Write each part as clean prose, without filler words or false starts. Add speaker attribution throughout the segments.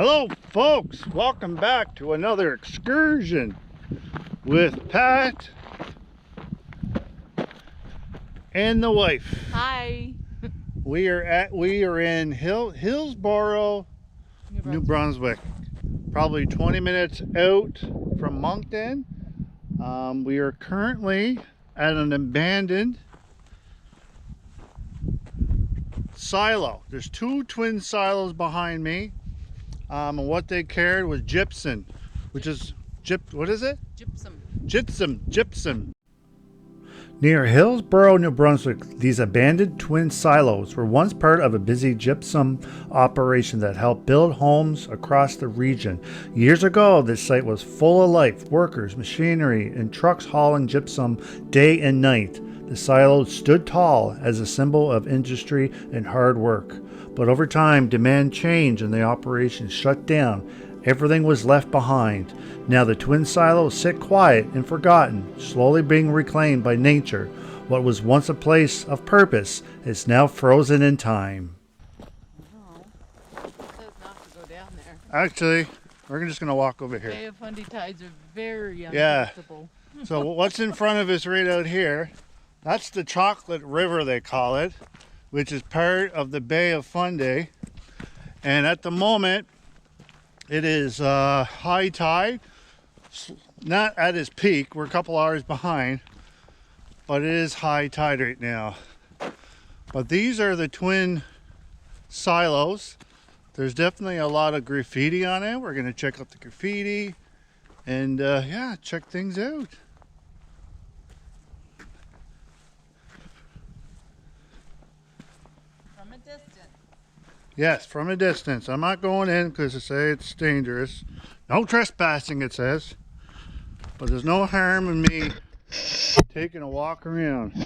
Speaker 1: Hello folks, welcome back to another excursion with Pat and the wife.
Speaker 2: Hi.
Speaker 1: We are in Hillsboro, New Brunswick. Probably 20 minutes out from Moncton. We are currently at an abandoned silo. There's two twin silos behind me. And what they carried was gypsum, which is what is it?
Speaker 2: Gypsum.
Speaker 1: Gypsum. Near Hillsboro, New Brunswick, these abandoned twin silos were once part of a busy gypsum operation that helped build homes across the region. Years ago, this site was full of life, workers, machinery, and trucks hauling gypsum day and night. The silos stood tall as a symbol of industry and hard work. But over time, demand changed and the operation shut down. Everything was left behind. Now the twin silos sit quiet and forgotten, slowly being reclaimed by nature. What was once a place of purpose is now frozen in time.
Speaker 2: No, it says not to go down there.
Speaker 1: Actually, we're just going to walk over here.
Speaker 2: Bay of Fundy tides are very
Speaker 1: Yeah.
Speaker 2: unpredictable.
Speaker 1: So what's in front of us right out here, that's the Chocolate River, they call it, which is part of the Bay of Fundy. And at the moment, it is high tide. Not at its peak, we're a couple hours behind, but it is high tide right now. But these are the twin silos. There's definitely a lot of graffiti on it. We're going to check out the graffiti and yeah, check things out.
Speaker 2: From a distance.
Speaker 1: Yes, from a distance. I'm not going in because they say it's dangerous. No trespassing, it says. But there's no harm in me taking a walk around.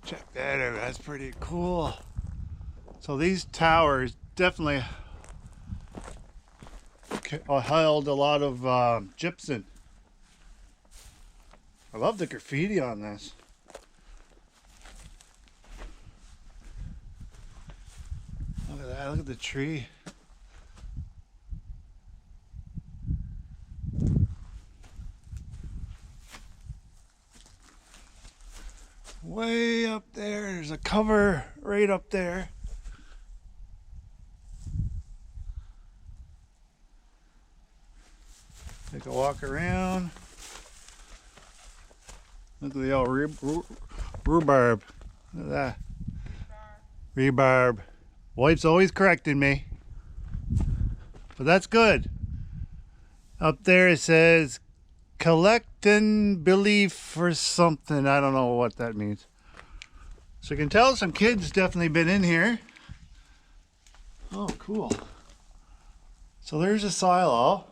Speaker 1: Check that out. That's pretty cool. So these towers definitely held a lot of gypsum. I love the graffiti on this. Look at that, look at the tree. Way up there, there's a cover right up there. Take a walk around. Look at the old rhubarb. Look at that. Rhubarb. Wife's always correcting me. But that's good. Up there it says collecting belief or something. I don't know what that means. So you can tell some kids definitely been in here. Oh, cool. So there's a silo.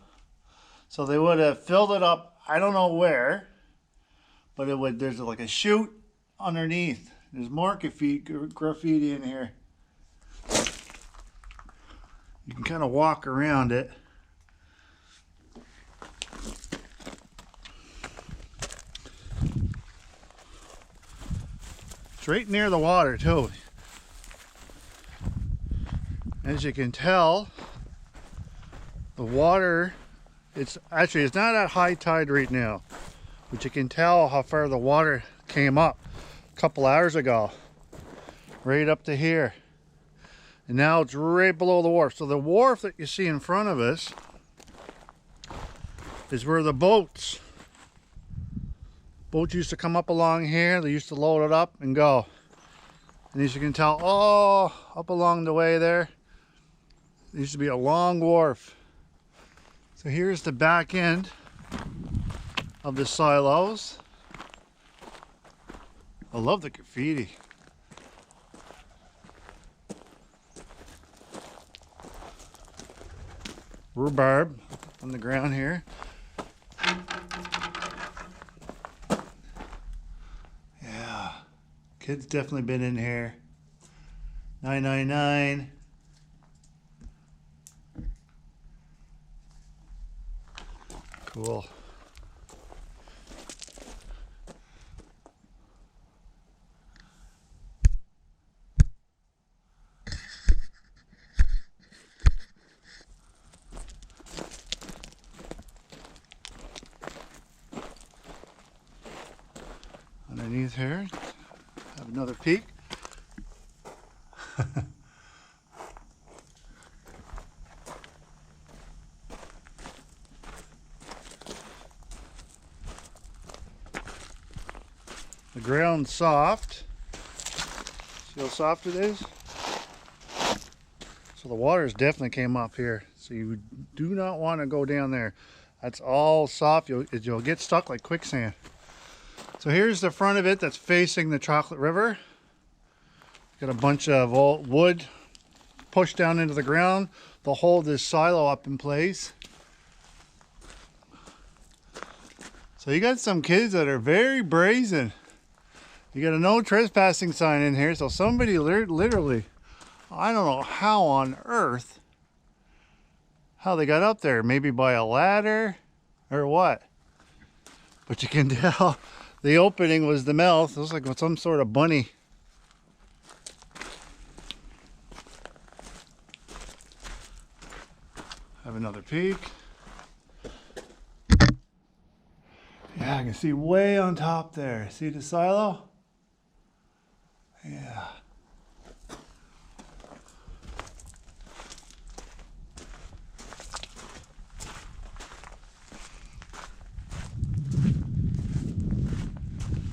Speaker 1: So they would have filled it up, I don't know where, but it would. There's like a chute underneath. There's more graffiti in here. You can kind of walk around it. It's right near the water too. As you can tell, the water, it's not at high tide right now, but you can tell how far the water came up a couple hours ago, right up to here. And now it's right below the wharf. So the wharf that you see in front of us is where the boats used to come up along here. They used to load it up and go. And as you can tell, oh, up along the way there used to be a long wharf. So here's the back end of the silos. I love the graffiti. Rhubarb on the ground here. Yeah, kids definitely been in here. 999. Cool. underneath here. Have another peek. The ground's soft. See how soft it is? So the waters definitely came up here. So you do not want to go down there. That's all soft. You'll get stuck like quicksand. So here's the front of it that's facing the Chocolate River. Got a bunch of old wood pushed down into the ground to hold this silo up in place. So you got some kids that are very brazen. You got a no trespassing sign in here, so somebody literally, I don't know how on earth, how they got up there. Maybe by a ladder or what. But you can tell the opening was the mouth. It looks like some sort of bunny. Have another peek. Yeah, I can see way on top there. See the silo? Yeah.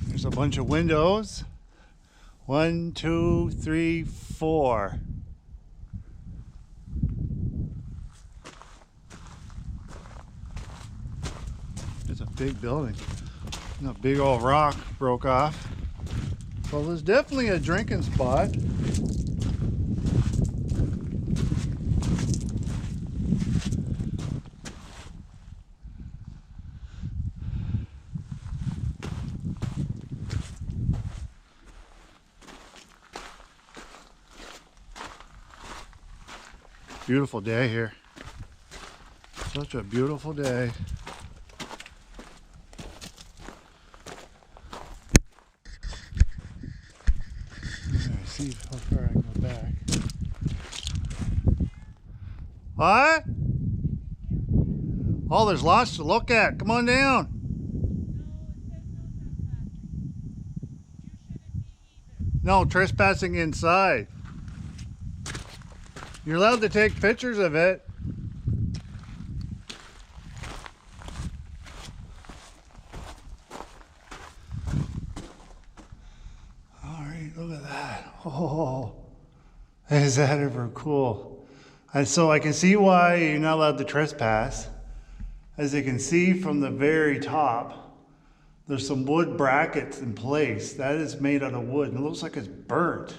Speaker 1: There's a bunch of windows. 1, 2, 3, 4. It's a big building. And a big old rock broke off. Well, there's definitely a drinking spot. Beautiful day here. Such a beautiful day. See how far I can go back. What? Oh, there's lots to look at. Come on down. No, trespassing inside. You're allowed to take pictures of it. Look at that. Oh, is that ever cool? And so I can see why you're not allowed to trespass. As you can see from the very top, there's some wood brackets in place. That is made out of wood, and it looks like it's burnt.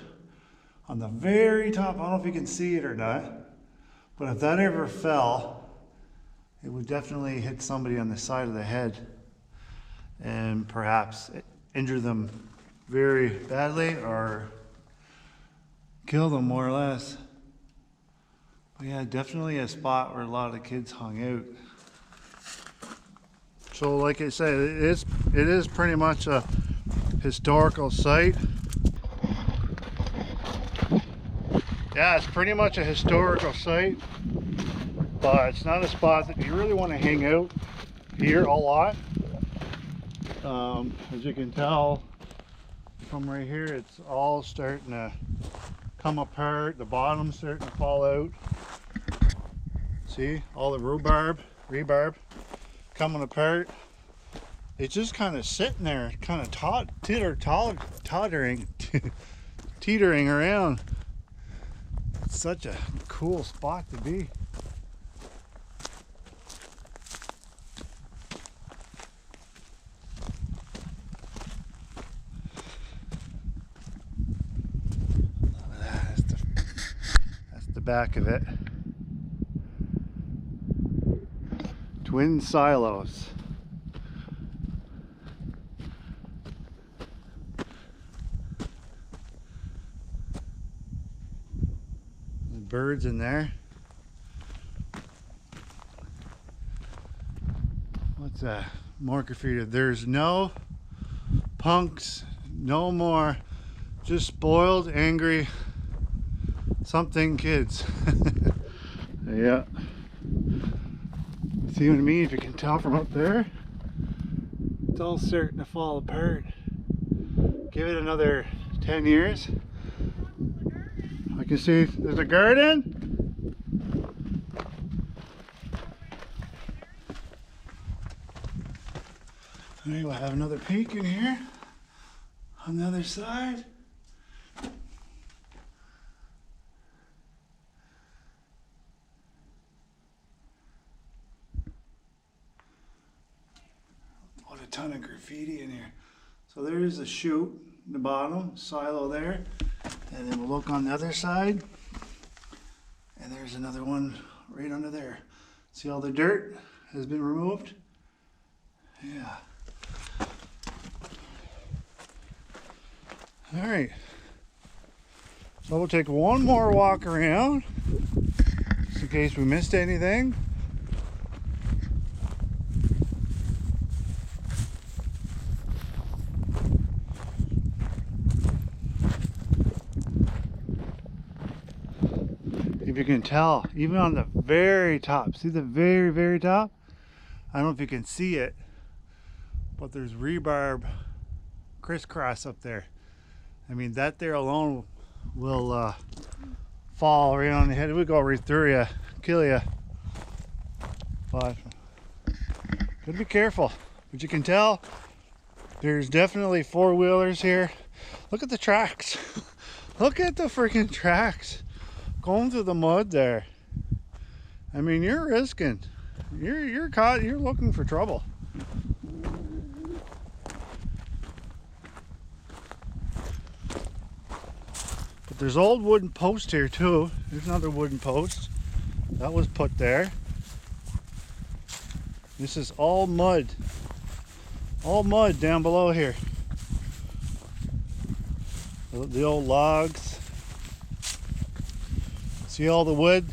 Speaker 1: On the very top, I don't know if you can see it or not, but if that ever fell, it would definitely hit somebody on the side of the head and perhaps injure them very badly or kill them more or less. But yeah, definitely a spot where a lot of kids hung out. So like I said, it is pretty much a historical site. Yeah, it's pretty much a historical site, but it's not a spot that you really want to hang out here a lot. As you can tell from right here, it's all starting to come apart. The bottom's starting to fall out. See, all the rebarb coming apart. It's just kind of sitting there, kind of teetering around. It's such a cool spot to be. That's the back of it. Twin silos. Birds in there. What's that? More graffiti. There's no punks, no more just spoiled, angry something kids. Yeah. See what I mean? If you can tell from up there, it's all starting to fall apart. Give it another 10 years. I can see there's a garden. Alright, we'll have another peek in here on the other side. What a ton of graffiti in here. So there's a chute in the bottom, silo there. And then we'll look on the other side. And there's another one right under there. See all the dirt has been removed? Yeah. All right. So we'll take one more walk around, just in case we missed anything. If you can tell, even on the very top, see the very, very top? I don't know if you can see it, but there's rebarb crisscross up there. I mean, that there alone will fall right on the head. It would go right through you, kill you. But gotta be careful. But you can tell there's definitely four-wheelers here. Look at the tracks. Look at the freaking tracks going through the mud there. I mean, you're risking. You're caught. You're looking for trouble. But there's old wooden posts here too. There's another wooden post that was put there. This is all mud down below here. The old logs. See all the wood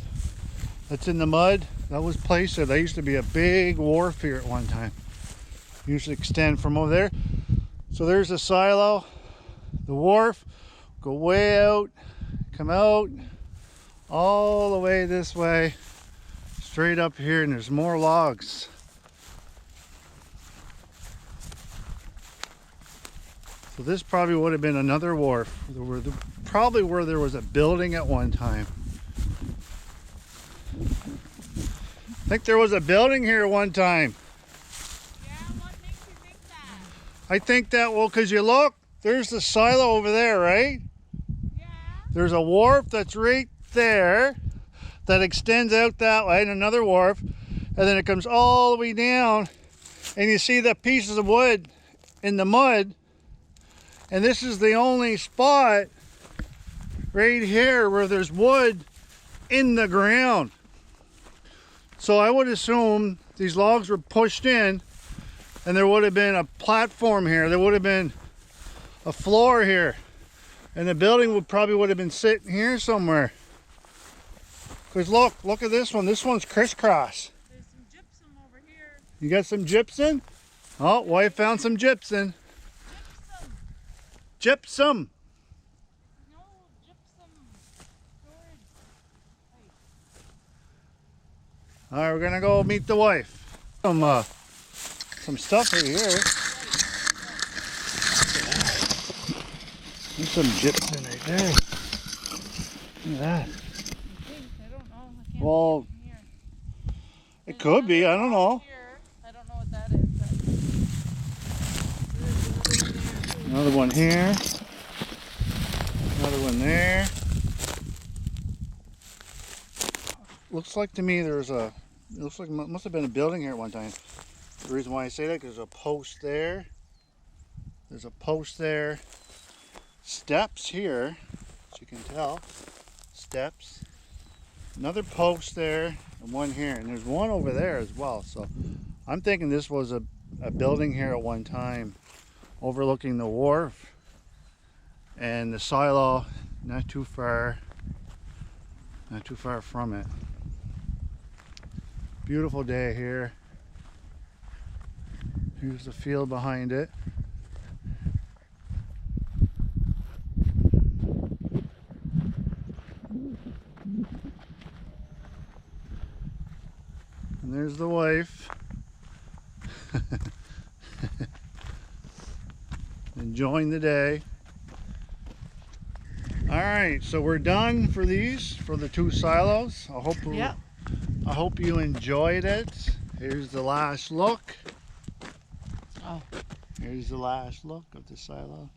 Speaker 1: that's in the mud? That was placed there. There used to be a big wharf here at one time. Used to extend from over there. So there's the silo, the wharf, go way out, come out, all the way this way, straight up here, and there's more logs. So this probably would have been another wharf, probably where there was a building at one time. I think there was a building here one time.
Speaker 2: Yeah, what makes you think that?
Speaker 1: I think that, well, because you look, there's the silo over there, right?
Speaker 2: Yeah.
Speaker 1: There's a wharf that's right there that extends out that way, and another wharf, and then it comes all the way down, and you see the pieces of wood in the mud, and this is the only spot right here where there's wood in the ground. So I would assume these logs were pushed in, and there would have been a platform here. There would have been a floor here, and the building would have been sitting here somewhere. Because look at this one. This one's crisscross.
Speaker 2: There's some gypsum over here.
Speaker 1: You got some gypsum? Oh, wife found some gypsum.
Speaker 2: Gypsum.
Speaker 1: Gypsum.
Speaker 2: No, gypsum storage. Wait.
Speaker 1: All right, we're gonna go meet the wife. Some stuff right here. There's some gypsum right there. Look at that.
Speaker 2: I don't know. I can't
Speaker 1: Well,
Speaker 2: see it from here.
Speaker 1: it could be. I don't know.
Speaker 2: Here. I don't know what that is. But...
Speaker 1: Another one here. Another one there. Looks like to me there's a. It looks like it must have been a building here at one time. The reason why I say that, because there's a post there. There's a post there. Steps here, as you can tell. Steps. Another post there, and one here. And there's one over there as well. So I'm thinking this was a building here at one time, overlooking the wharf and the silo, not too far from it. Beautiful day here. Here's the field behind it. And there's the wife. Enjoying the day. All right, so we're done for these, for the 2 silos.
Speaker 2: Yep.
Speaker 1: I hope you enjoyed it. Here's the last look.
Speaker 2: Oh.
Speaker 1: Here's the last look of the silo.